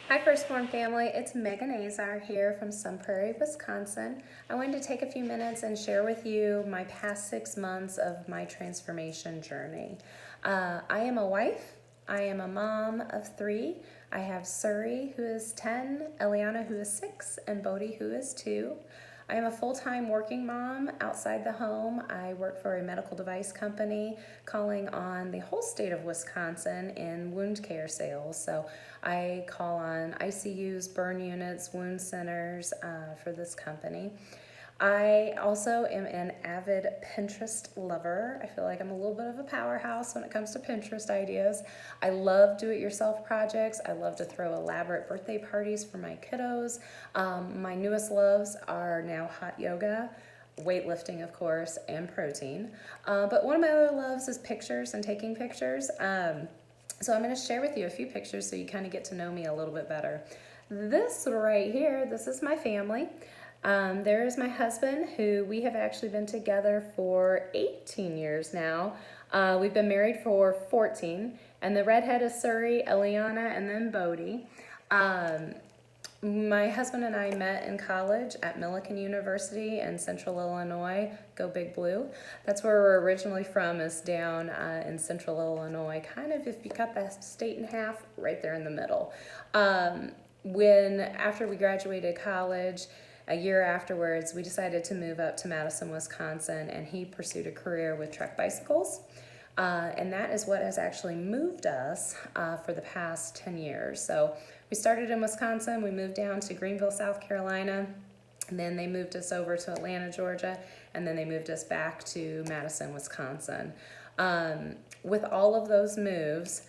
Hi Firstborn family, it's Meghan Azhar here from Sun Prairie, Wisconsin. I wanted to take a few minutes and share with you my past 6 months of my transformation journey. I am a wife, I am a mom of 3. I have Surrey who is 10, Eliana who is 6, and Bodhi who is 2. I am a full-time working mom outside the home. I work for a medical device company calling on the whole state of Wisconsin in wound care sales. So I call on ICUs, burn units, wound centers for this company. I also am an avid Pinterest lover. I feel like I'm a little bit of a powerhouse when it comes to Pinterest ideas. I love do-it-yourself projects. I love to throw elaborate birthday parties for my kiddos. My newest loves are now hot yoga, weightlifting, of course, and protein. But one of my other loves is pictures and taking pictures. So I'm going to share with you a few pictures so you kind of get to know me a little bit better. This right here, this is my family. There is my husband, who we have actually been together for 18 years now. We've been married for 14, and the redhead is Surrey, Eliana, and then Bodhi. My husband and I met in college at Millikan University in Central Illinois. Go Big Blue. That's where we're originally from, is down in Central Illinois, kind of if you cut the state in half, right there in the middle. After we graduated college, a year afterwards, we decided to move up to Madison, Wisconsin, and he pursued a career with Trek bicycles. And that is what has actually moved us for the past 10 years. So we started in Wisconsin, we moved down to Greenville, South Carolina, and then they moved us over to Atlanta, Georgia, and then they moved us back to Madison, Wisconsin. With all of those moves,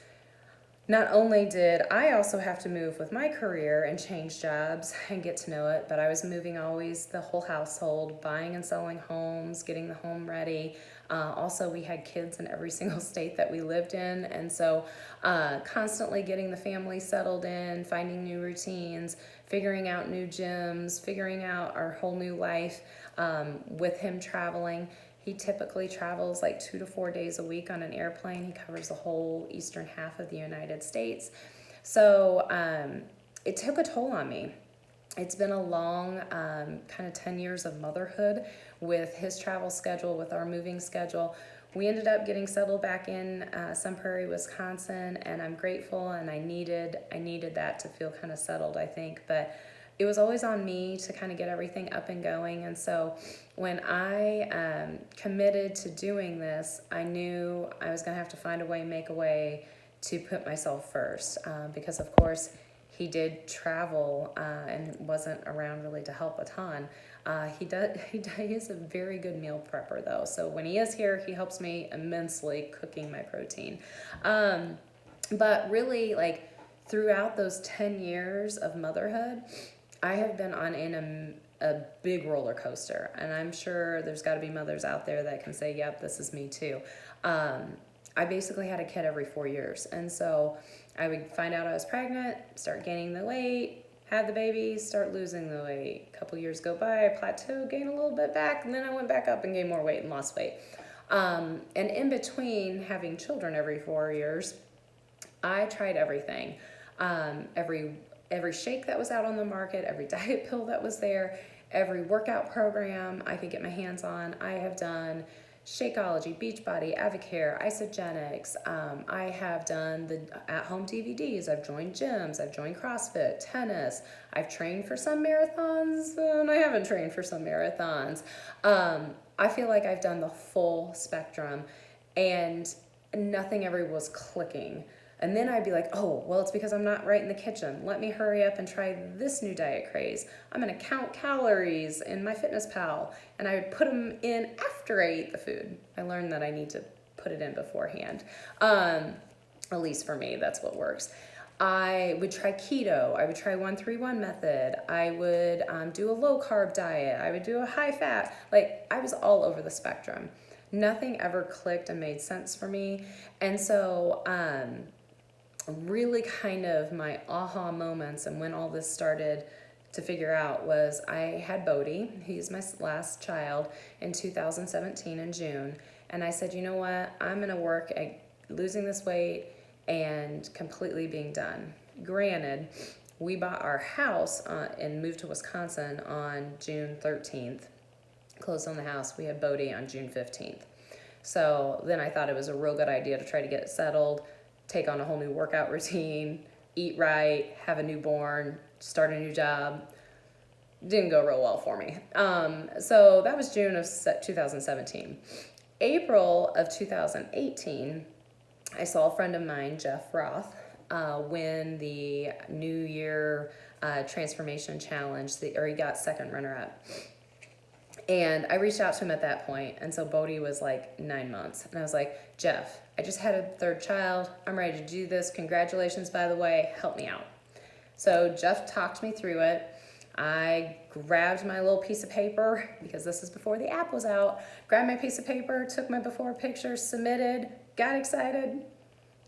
not only did I also have to move with my career and change jobs and get to know it, but I was moving always the whole household, buying and selling homes, getting the home ready. Also, we had kids in every single state that we lived in, and so constantly getting the family settled in, finding new routines, figuring out new gyms, figuring out our whole new life with him traveling. He typically travels like 2 to 4 days a week on an airplane. He covers the whole eastern half of the United States. So it took a toll on me. It's been a long kind of 10 years of motherhood with his travel schedule, with our moving schedule. We ended up getting settled back in Sun Prairie, Wisconsin, and I'm grateful, and I needed that to feel kind of settled, I think. But it was always on me to kind of get everything up and going. And so when I committed to doing this, I knew I was going to have to find a way, make a way to put myself first. Because, of course, he did travel and wasn't around really to help a ton. He is a very good meal prepper, though. So when he is here, he helps me immensely cooking my protein. But really, like, throughout those 10 years of motherhood, I have been on a big roller coaster, and I'm sure there's got to be mothers out there that can say, yep, this is me too. I basically had a kid every 4 years, and so I would find out I was pregnant, start gaining the weight, have the baby, start losing the weight. A couple years go by, I plateau, gain a little bit back, and then I went back up and gained more weight and lost weight. And in between having children every 4 years, I tried everything. Every shake that was out on the market, every diet pill that was there, every workout program I could get my hands on, I have done. Shakeology, Beachbody, Avocare, Isogenics. I have done the at-home DVDs. I've joined gyms. I've joined CrossFit, tennis. I've trained for some marathons, and I haven't trained for some marathons. I feel like I've done the full spectrum, and nothing ever was clicking. And then I'd be like, oh, well, it's because I'm not right in the kitchen. Let me hurry up and try this new diet craze. I'm going to count calories in MyFitnessPal. And I would put them in after I ate the food. I learned that I need to put it in beforehand. At least for me, that's what works. I would try keto. I would try 1-3-1 method. I would do a low carb diet. I would do a high fat. Like, I was all over the spectrum. Nothing ever clicked and made sense for me. And so, really kind of my aha moments and when all this started to figure out was I had Bodhi, he's my last child, in 2017 in June, and I said, you know what, I'm going to work at losing this weight and completely being done. Granted, We bought our house and moved to Wisconsin on June 13th. Closed on the house. We had Bodie on June 15th. So then I thought it was a real good idea to try to get it settled, take on a whole new workout routine, eat right, have a newborn, start a new job. Didn't go real well for me. So that was June of 2017. April of 2018, I saw a friend of mine, Jeff Roth, win the New Year Transphormation Challenge, or he got second runner-up. And I reached out to him at that point, and so Bodie was like 9 months. And I was like, Jeff, I just had a third child. I'm ready to do this. Congratulations, by the way. Help me out. So Jeff talked me through it. I grabbed my little piece of paper, because this is before the app was out, grabbed my piece of paper, took my before pictures, submitted, got excited,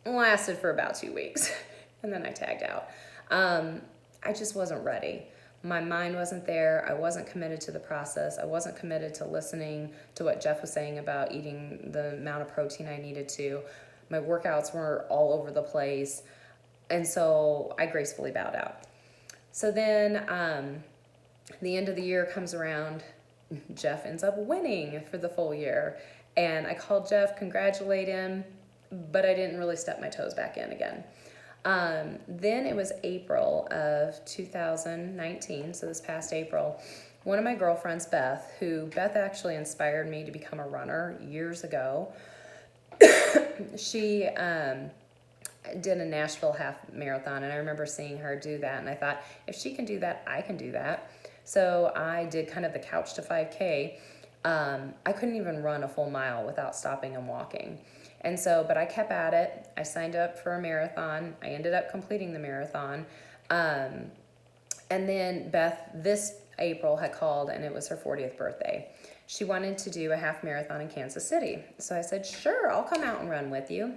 lasted for about 2 weeks, and then I tagged out. I just wasn't ready. My mind wasn't there. I wasn't committed to the process. I wasn't committed to listening to what Jeff was saying about eating the amount of protein I needed to. My workouts were all over the place, and so I gracefully bowed out. So then the end of the year comes around. Jeff ends up winning for the full year, and I called Jeff, congratulate him, but I didn't really step my toes back in again. Then it was April of 2019, so this past April, one of my girlfriends, Beth actually inspired me to become a runner years ago. She did a Nashville half marathon, and I remember seeing her do that, and I thought, if she can do that, I can do that. So I did kind of the couch to 5K. I couldn't even run a full mile without stopping and walking. And so, but I kept at it. I signed up for a marathon. I ended up completing the marathon. And then Beth, this April, had called, and it was her 40th birthday. She wanted to do a half marathon in Kansas City. So I said, sure, I'll come out and run with you.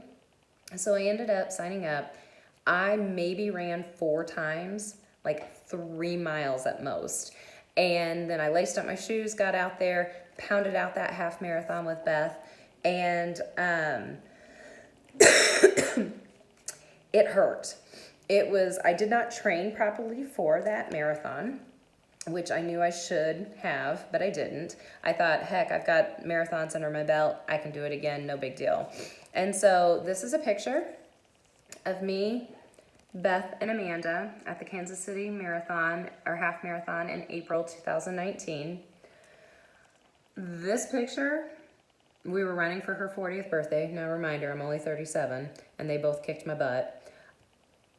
So I ended up signing up. I maybe ran 4 times, like 3 miles at most. And then I laced up my shoes, got out there, pounded out that half marathon with Beth. And it hurt. I did not train properly for that marathon, which I knew I should have, but I didn't. I thought, heck, I've got marathons under my belt. I can do it again, no big deal. And so this is a picture of me, Beth, and Amanda at the Kansas City Marathon, or half marathon, in April 2019. This picture, we were running for her 40th birthday. Now, reminder, I'm only 37, and they both kicked my butt.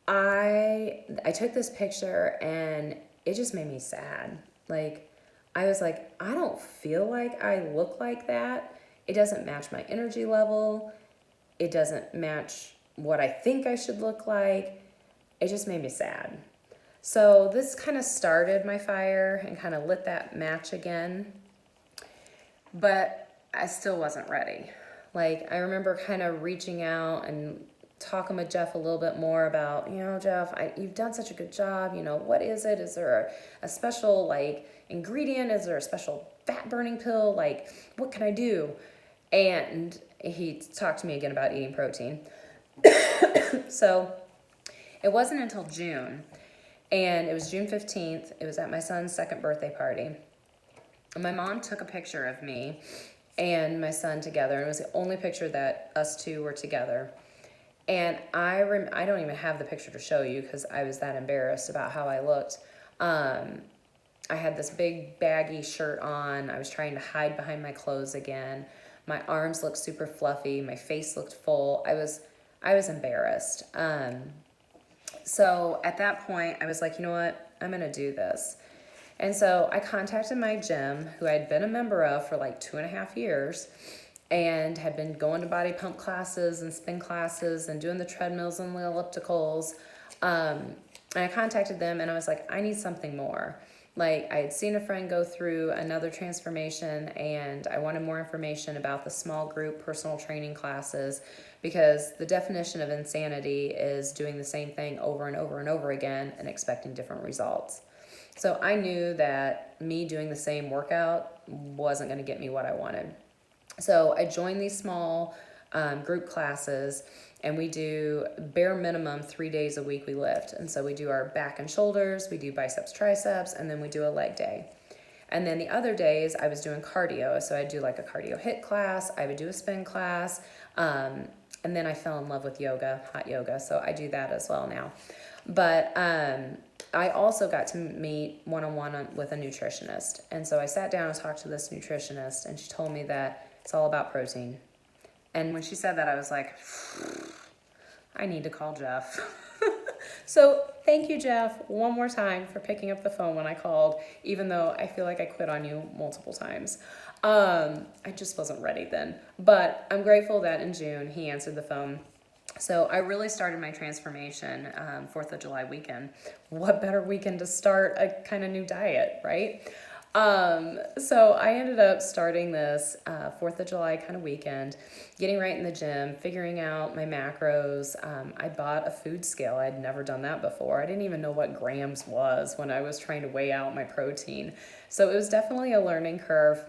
I took this picture, and it just made me sad. Like, I was like, I don't feel like I look like that. It doesn't match my energy level. It doesn't match what I think I should look like. It just made me sad. So this kind of started my fire and kind of lit that match again. But I still wasn't ready. Like, I remember kind of reaching out and talking with Jeff a little bit more about, Jeff, you've done such a good job. What is it? Is there a special, like, ingredient? Is there a special fat burning pill? Like, what can I do? And he talked to me again about eating protein. So it wasn't until June, and it was June 15th. It was at my son's second birthday party. And my mom took a picture of me and my son together, and it was the only picture that us two were together. And I don't even have the picture to show you because I was that embarrassed about how I looked. I had this big baggy shirt on. I was trying to hide behind my clothes again. My arms looked super fluffy. My face looked full. I was embarrassed. So at that point, I was like, you know what? I'm going to do this. And so I contacted my gym, who I'd been a member of for like 2.5 years, and had been going to body pump classes and spin classes and doing the treadmills and the ellipticals. And I contacted them, and I was like, I need something more. Like, I had seen a friend go through another transformation, and I wanted more information about the small group personal training classes, because the definition of insanity is doing the same thing over and over and over again and expecting different results. So I knew that me doing the same workout wasn't going to get me what I wanted. So I joined these small group classes, and we do bare minimum 3 days a week we lift. And so we do our back and shoulders, we do biceps, triceps, and then we do a leg day. And then the other days I was doing cardio. So I'd do like a cardio HIIT class, I would do a spin class, and then I fell in love with yoga, hot yoga. So I do that as well now. But I also got to meet one-on-one with a nutritionist. And so I sat down and talked to this nutritionist, and she told me that it's all about protein. And when she said that, I was like, I need to call Jeff. So thank you, Jeff, one more time for picking up the phone when I called, even though I feel like I quit on you multiple times. I just wasn't ready then. But I'm grateful that in June he answered the phone. So I really started my transformation 4th of July weekend. What better weekend to start a kind of new diet, right? So I ended up starting this 4th of July kind of weekend, getting right in the gym, figuring out my macros. I bought a food scale. I'd never done that before. I didn't even know what grams was when I was trying to weigh out my protein. So it was definitely a learning curve,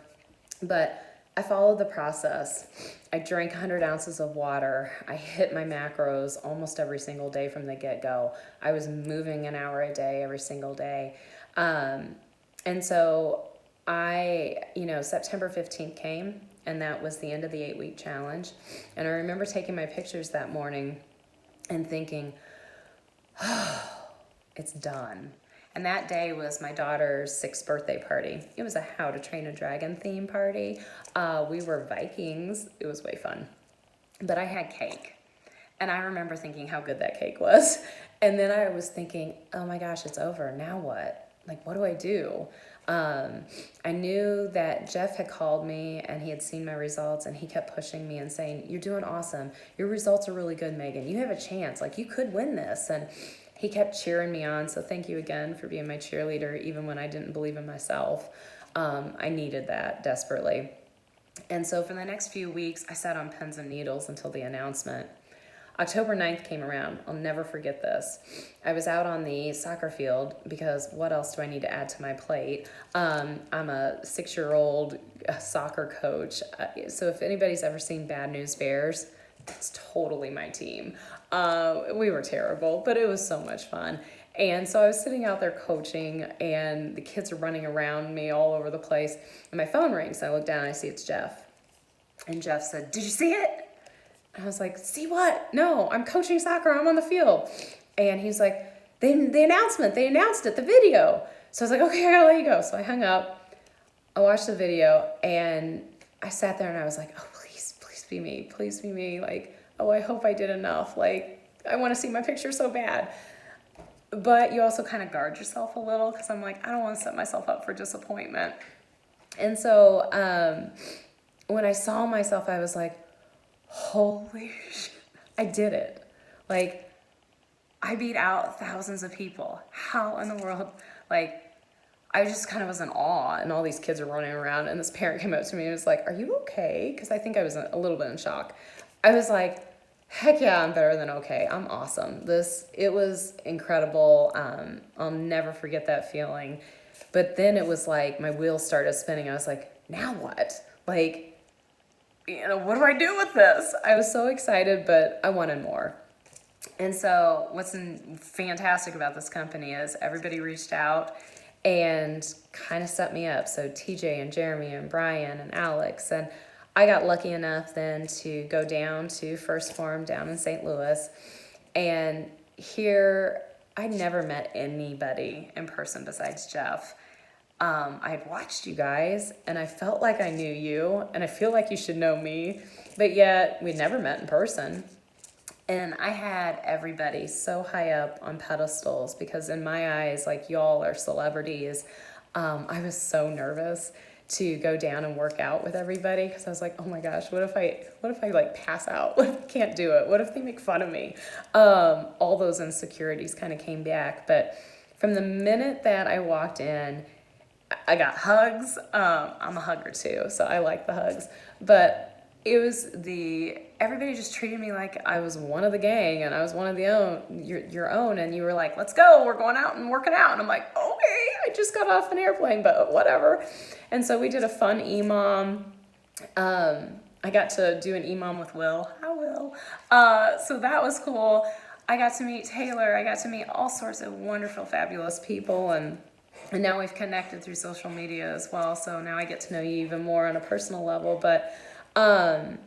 but I followed the process. I drank 100 ounces of water. I hit my macros almost every single day from the get-go. I was moving an hour a day every single day. And so September 15th came, and that was the end of the 8-week challenge. And I remember taking my pictures that morning and thinking, oh, it's done. And that day was my daughter's 6th birthday party. It was a How to Train a Dragon theme party. We were Vikings. It was way fun. But I had cake. And I remember thinking how good that cake was. And then I was thinking, oh my gosh, it's over. Now what? Like, what do I do? I knew that Jeff had called me and he had seen my results, and he kept pushing me and saying, you're doing awesome. Your results are really good, Megan. You have a chance. Like, you could win this. And he kept cheering me on. So thank you again for being my cheerleader, even when I didn't believe in myself. I needed that desperately. And so for the next few weeks, I sat on pins and needles until the announcement. October 9th came around. I'll never forget this. I was out on the soccer field because what else do I need to add to my plate? I'm a 6-year-old soccer coach. So if anybody's ever seen Bad News Bears, that's totally my team. We were terrible, but it was so much fun. And so I was sitting out there coaching, and the kids are running around me all over the place. And my phone rings. And I look down and I see it's Jeff. And Jeff said, did you see it? I was like, see what? No, I'm coaching soccer. I'm on the field. And he's like, the announcement, they announced it, the video. So I was like, okay, I gotta let you go. So I hung up. I watched the video, and I sat there and I was like, oh, please be me. Please be me. Like, oh, I hope I did enough. Like, I want to see my picture so bad. But you also kind of guard yourself a little, because I'm like, I don't want to set myself up for disappointment. And so when I saw myself, I was like, holy shit, I did it. Like, I beat out thousands of people. How in the world? Like, I just kind of was in awe, and all these kids are running around, and this parent came up to me and was like, are you okay? Because I think I was a little bit in shock. I was like, heck yeah, I'm better than okay. I'm awesome. It was incredible. I'll never forget that feeling. But then it was like my wheels started spinning. I was like, now what? Like, what do I do with this? I was so excited, but I wanted more. And so what's fantastic about this company is everybody reached out and kind of set me up. So TJ and Jeremy and Brian and Alex, and I got lucky enough then to go down to First Form down in St. Louis. And here, I'd never met anybody in person besides Jeff. I had watched you guys, and I felt like I knew you, and I feel like you should know me, but yet we'd never met in person. And I had everybody so high up on pedestals, because in my eyes, like, y'all are celebrities. I was so nervous to go down and work out with everybody, because I was like, oh my gosh, what if I like pass out? What if I can't do it? What if they make fun of me? All those insecurities kind of came back. But from the minute that I walked in, I got hugs. I'm a hugger too, so I like the hugs. But it was everybody just treated me like I was one of the gang, and I was one of your own, and you were like, let's go, we're going out and working out. And I'm like, okay, I just got off an airplane, but whatever. And so we did a fun EMOM. I got to do an e-mom with Will. Hi, Will. So that was cool. I got to meet Taylor. I got to meet all sorts of wonderful, fabulous people, and now we've connected through social media as well. So now I get to know you even more on a personal level. But the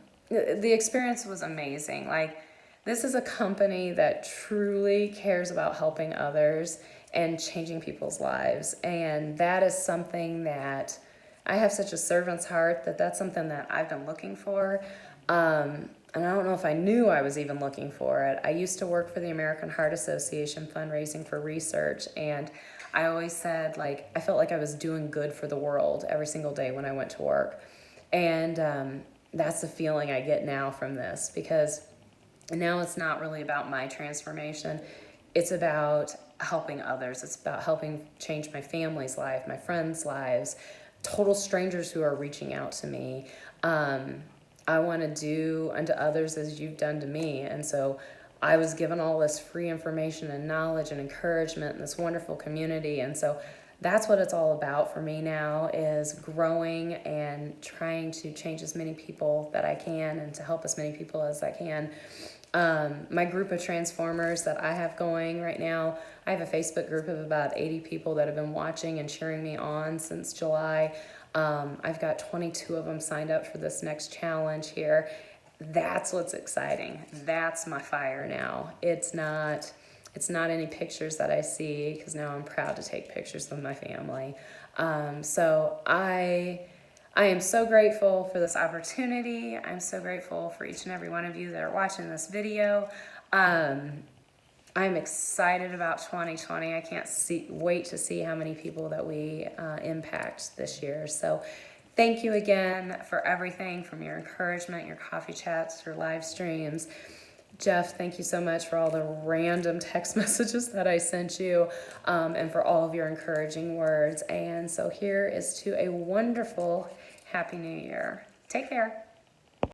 experience was amazing. Like, this is a company that truly cares about helping others and changing people's lives, and that is something that I have such a servant's heart that that's something that I've been looking for. And I don't know if I knew I was even looking for it. I used to work for the American Heart Association fundraising for research, and I always said, like, I felt like I was doing good for the world every single day when I went to work. And that's the feeling I get now from this, because now it's not really about my transformation. It's about helping others. It's about helping change my family's life, my friends' lives, total strangers who are reaching out to me. I want to do unto others as you've done to me. And so I was given all this free information and knowledge and encouragement in this wonderful community. And so that's what it's all about for me now, is growing and trying to change as many people that I can and to help as many people as I can. My group of transformers that I have going right now, I have a Facebook group of about 80 people that have been watching and cheering me on since July. I've got 22 of them signed up for this next challenge here. That's what's exciting. That's my fire now. It's not any pictures that I see, because now I'm proud to take pictures with my family. So I am so grateful for this opportunity. I'm so grateful for each and every one of you that are watching this video. I'm excited about 2020. I can't wait to see how many people that we impact this year. So thank you again for everything, from your encouragement, your coffee chats, your live streams. Jeff, thank you so much for all the random text messages that I sent you, and for all of your encouraging words. And so here is to a wonderful Happy New Year. Take care.